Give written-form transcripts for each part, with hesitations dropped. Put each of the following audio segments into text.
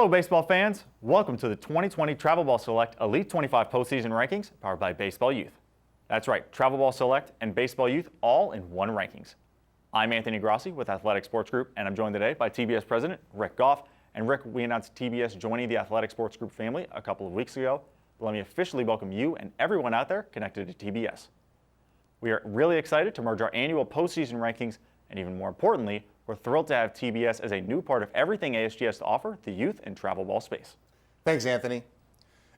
Hello, baseball fans. Welcome to the 2020 TravelBall Select Elite 25 Postseason Rankings powered by Baseball Youth. That's right, TravelBall Select and Baseball Youth all in one rankings. I'm Anthony Grassi with Athletic Sports Group, and I'm joined today by TBS President Rick Goff. And Rick, we announced TBS joining the Athletic Sports Group family a couple of weeks ago. But let me officially welcome you and everyone out there connected to TBS. We are really excited to merge our annual postseason rankings, and even more importantly, we're thrilled to have TBS as a new part of everything ASG has to offer the youth and travel ball space. Thanks, Anthony.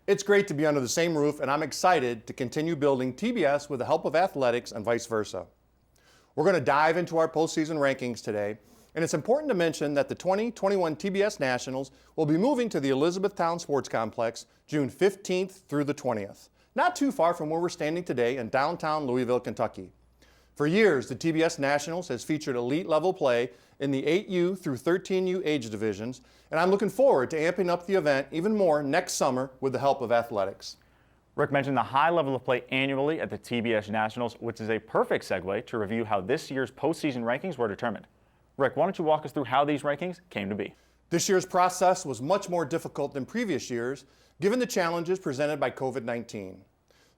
It's great to be under the same roof, and I'm excited to continue building TBS with the help of athletics and vice versa. We're going to dive into our postseason rankings today, and it's important to mention that the 2021 TBS Nationals will be moving to the Elizabethtown Sports Complex June 15th through the 20th, not too far from where we're standing today in downtown Louisville, Kentucky. For years, the TBS Nationals has featured elite level play in the 8U through 13U age divisions, and I'm looking forward to amping up the event even more next summer with the help of athletics. Rick mentioned the high level of play annually at the TBS Nationals, which is a perfect segue to review how this year's postseason rankings were determined. Rick, why don't you walk us through how these rankings came to be? This year's process was much more difficult than previous years, given the challenges presented by COVID-19.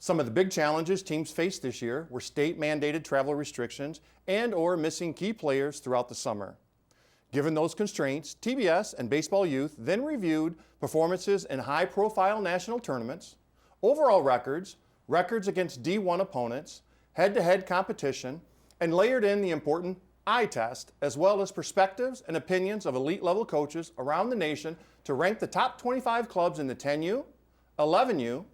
Some of the big challenges teams faced this year were state-mandated travel restrictions and/or missing key players throughout the summer. Given those constraints, TBS and Baseball Youth then reviewed performances in high-profile national tournaments, overall records, records against D1 opponents, head-to-head competition, and layered in the important eye test, as well as perspectives and opinions of elite-level coaches around the nation to rank the top 25 clubs in the 10U, 11U,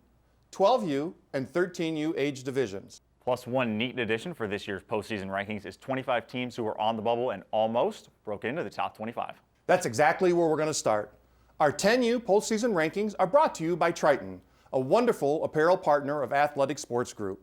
12U, and 13U age divisions. Plus, one neat addition for this year's postseason rankings is 25 teams who were on the bubble and almost broke into the top 25. That's exactly where we're going to start. Our 10U postseason rankings are brought to you by Triton, a wonderful apparel partner of Athletic Sports Group.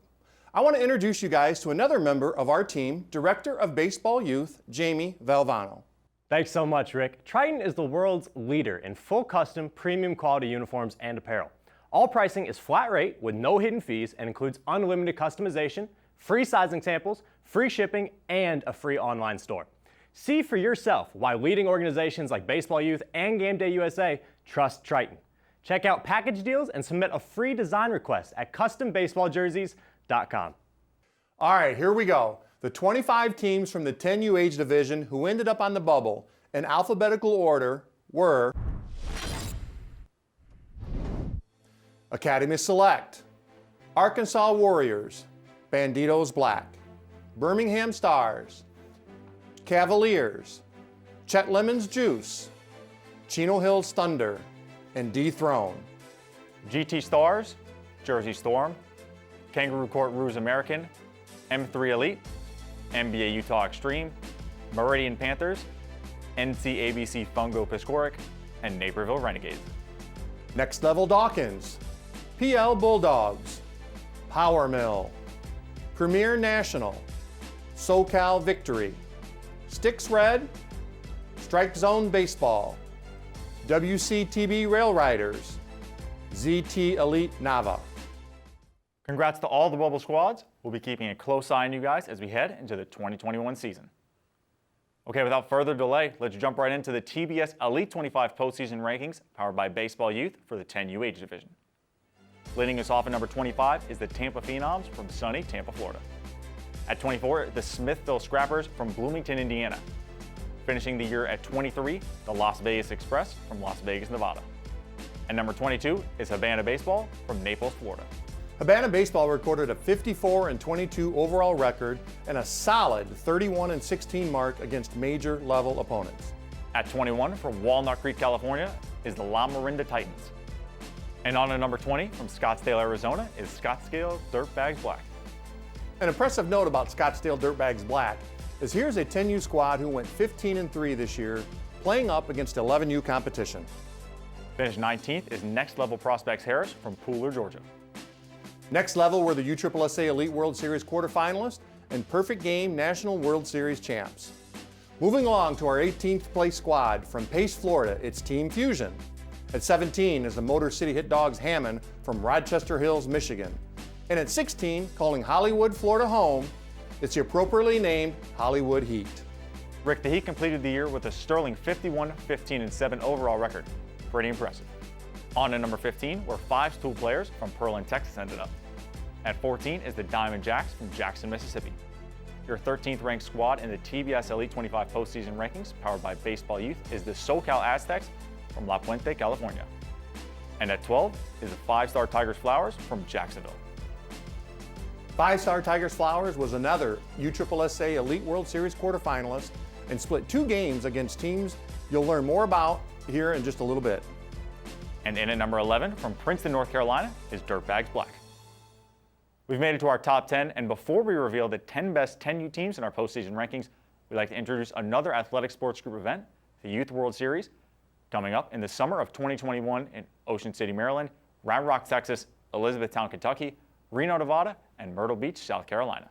I want to introduce you guys to another member of our team, Director of Baseball Youth, Jamie Valvano. Thanks so much, Rick. Triton is the world's leader in full custom premium quality uniforms and apparel. All pricing is flat rate with no hidden fees and includes unlimited customization, free sizing samples, free shipping, and a free online store. See for yourself why leading organizations like Baseball Youth and Game Day USA trust Triton. Check out package deals and submit a free design request at custombaseballjerseys.com. All right, here we go. The 25 teams from the 10U age division who ended up on the bubble in alphabetical order were Academy Select, Arkansas Warriors, Banditos Black, Birmingham Stars, Cavaliers, Chet Lemon's Juice, Chino Hills Thunder, and D-Throne. GT Stars, Jersey Storm, Kangaroo Court Ruse American, M3 Elite, NBA Utah Extreme, Meridian Panthers, NCABC Fungo Piscoric, and Naperville Renegades. Next Level Dawkins, PL Bulldogs, Power Mill, Premier National, SoCal Victory, Sticks Red, Strike Zone Baseball, WCTB Rail Riders, ZT Elite Nava. Congrats to all the bubble squads. We'll be keeping a close eye on you guys as we head into the 2021 season. Okay, without further delay, let's jump right into the TBS Elite 25 postseason rankings powered by Baseball Youth for the 10U age division. Leading us off at number 25 is the Tampa Phenoms from sunny Tampa, Florida. At 24, the Smithville Scrappers from Bloomington, Indiana. Finishing the year at 23, the Las Vegas Express from Las Vegas, Nevada. And number 22 is Havana Baseball from Naples, Florida. Havana Baseball recorded a 54-22 overall record and a solid 31-16 mark against major level opponents. At 21 from Walnut Creek, California is the La Marinda Titans. And on to number 20 from Scottsdale, Arizona is Scottsdale Dirtbags Black. An impressive note about Scottsdale Dirtbags Black is here's a 10U squad who went 15-3 this year, playing up against 11U competition. Finished 19th is Next Level Prospects Harris from Pooler, Georgia. Next level were the USSSA Elite World Series quarterfinalists and Perfect Game National World Series champs. Moving along to our 18th place squad from Pace, Florida, it's Team Fusion. At 17 is the Motor City Hit Dogs Hammond from Rochester Hills, Michigan. And at 16, calling Hollywood, Florida home, it's the appropriately named Hollywood Heat. Rick, the Heat completed the year with a sterling 51-15-7 overall record. Pretty impressive. On to number 15, where 5 stool players from Pearland, Texas ended up. At 14 is the Diamond Jacks from Jackson, Mississippi. Your 13th ranked squad in the TBS Elite 25 postseason rankings, powered by Baseball Youth, is the SoCal Aztecs from La Puente, California. And at 12 is the 5-star Tigers Flowers from Jacksonville. 5-star Tigers Flowers was another USSSA Elite World Series quarterfinalist and split 2 games against teams you'll learn more about here in just a little bit. And in at number 11 from Princeton, North Carolina is Dirtbags Black. We've made it to our top 10, and before we reveal the 10 best 10U teams in our postseason rankings, we'd like to introduce another athletic sports group event, the Youth World Series, coming up in the summer of 2021 in Ocean City, Maryland, Round Rock, Texas, Elizabethtown, Kentucky, Reno, Nevada, and Myrtle Beach, South Carolina.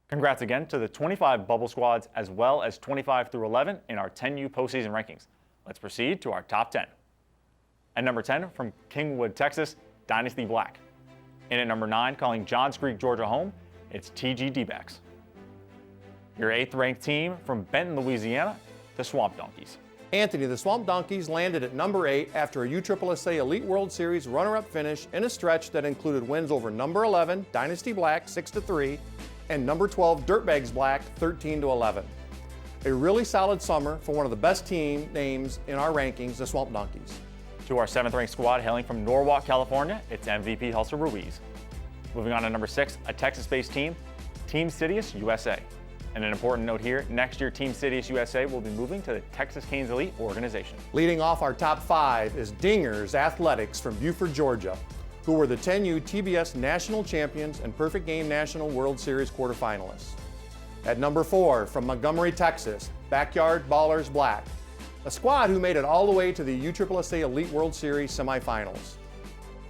Congrats again to the 25 bubble squads as well as 25 through 11 in our 10U postseason rankings. Let's proceed to our top 10. At number 10 from Kingwood, Texas, Dynasty Black. In at number 9, calling Johns Creek, Georgia home, it's TG D-backs. Your 8th ranked team from Benton, Louisiana, the Swamp Donkeys. Anthony, the Swamp Donkeys landed at number 8 after a USSSA Elite World Series runner-up finish in a stretch that included wins over number 11, Dynasty Black, 6-3, and number 12, Dirtbags Black, 13-11. A really solid summer for one of the best team names in our rankings, the Swamp Donkeys. To our 7th ranked squad hailing from Norwalk, California, it's MVP Hulsa Ruiz. Moving on to number 6, a Texas-based team, Team Citius USA. And an important note here, next year Team Citius USA will be moving to the Texas Canes Elite organization. Leading off our top 5 is Dingers Athletics from Buford, Georgia, who were the 10U TBS National Champions and Perfect Game National World Series quarterfinalists. At number 4, from Montgomery, Texas, Backyard Ballers Black, a squad who made it all the way to the USSSA Elite World Series semifinals.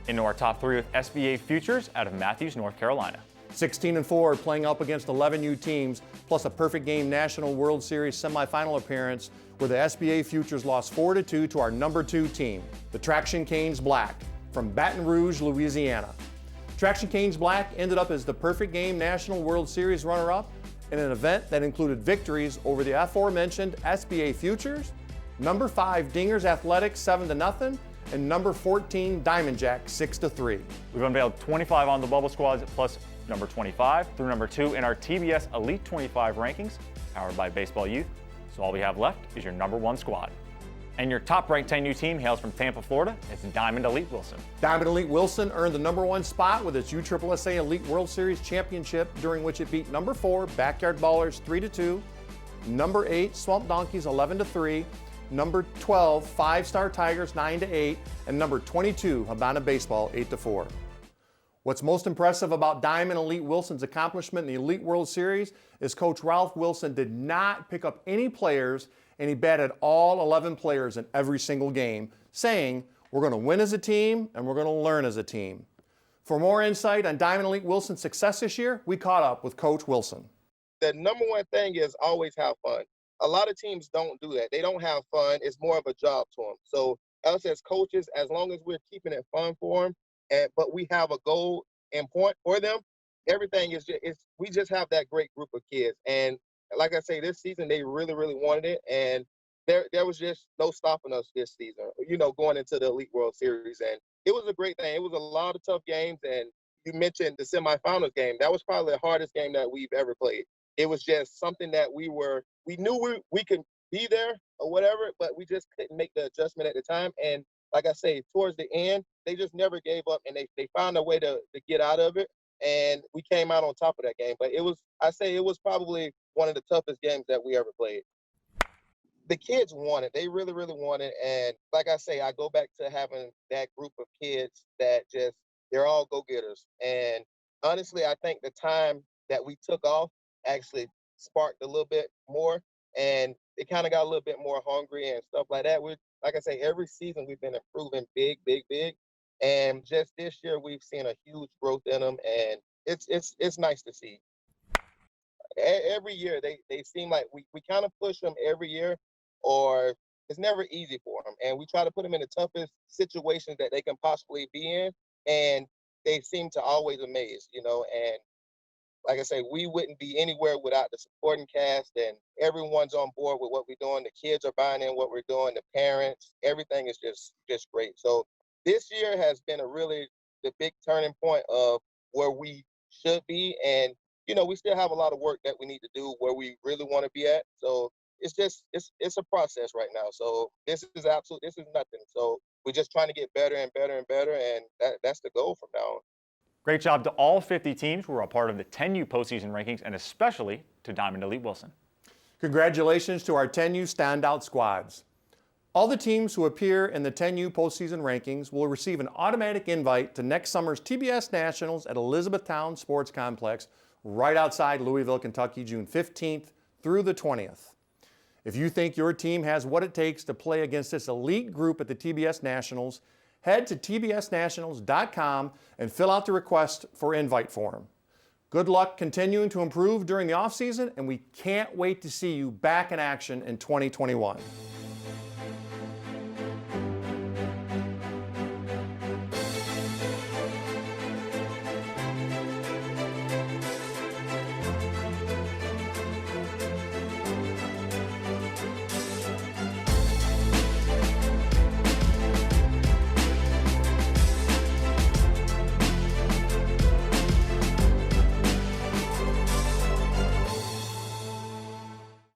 Into our top 3 with SBA Futures out of Matthews, North Carolina. 16-4, playing up against 11U teams, plus a Perfect Game National World Series semifinal appearance where the SBA Futures lost 4-2 to our number 2 team, the Traction Canes Black, from Baton Rouge, Louisiana. Traction Canes Black ended up as the Perfect Game National World Series runner-up in an event that included victories over the aforementioned SBA Futures, number 5 Dingers Athletics 7-0, and number 14 Diamond Jack 6-3. We've unveiled 25 on the bubble squads plus number 25 through number 2 in our TBS Elite 25 rankings, powered by Baseball Youth. So all we have left is your number 1 squad. And your top-ranked 10U team hails from Tampa, Florida. It's Diamond Elite Wilson. Diamond Elite Wilson earned the number 1 spot with its USSSA Elite World Series championship, during which it beat number 4 Backyard Ballers 3-2, number 8 Swamp Donkeys 11-3, number 12 5-star Tigers 9-8, and number 22 Habana Baseball 8-4. What's most impressive about Diamond Elite Wilson's accomplishment in the Elite World Series is Coach Ralph Wilson did not pick up any players, and he batted all 11 players in every single game, saying, "We're going to win as a team and we're going to learn as a team." For more insight on Diamond Elite Wilson's success this year, we caught up with Coach Wilson. The number one thing is always have fun. A lot of teams don't do that. They don't have fun. It's more of a job to them. So us as coaches, as long as we're keeping it fun for them, but we have a goal and point for them, everything is we just have that great group of kids. And like I say, this season they really, really wanted it, and there was just no stopping us this season, going into the Elite World Series. And it was a great thing. It was a lot of tough games, and you mentioned the semifinals game. That was probably the hardest game that we've ever played. It was just something that we knew we could be there or whatever, but we just couldn't make the adjustment at the time. And like I say, towards the end, they just never gave up, and they found a way to get out of it. And we came out on top of that game. But it was probably one of the toughest games that we ever played. the kids want it. They really, really want it. And like I say, I go back to having that group of kids that just, they're all go-getters. And honestly, I think the time that we took off actually sparked a little bit more. And they kind of got a little bit more hungry and stuff like that. We, like I say, every season we've been improving big, big, big. And just this year, we've seen a huge growth in them. And it's nice to see. Every year they seem like we kind of push them every year, or it's never easy for them, and we try to put them in the toughest situations that they can possibly be in, and they seem to always amaze, and like I say, we wouldn't be anywhere without the supporting cast, and everyone's on board with what we're doing. The kids are buying in what we're doing, the parents, everything is just great. So this year has been the big turning point of where we should be, and we still have a lot of work that we need to do where we really want to be at. So it's a process right now. So this is nothing. So we're just trying to get better and better and better, and that's the goal from now on. Great job to all 50 teams who were a part of the 10U postseason rankings, and especially to Diamond Elite Wilson. Congratulations to our 10U standout squads. All the teams who appear in the 10U postseason rankings will receive an automatic invite to next summer's TBS Nationals at Elizabethtown Sports Complex right outside Louisville, Kentucky, June 15th through the 20th. If you think your team has what it takes to play against this elite group at the TBS Nationals, head to tbsnationals.com and fill out the request for invite form. Good luck continuing to improve during the offseason, and we can't wait to see you back in action in 2021.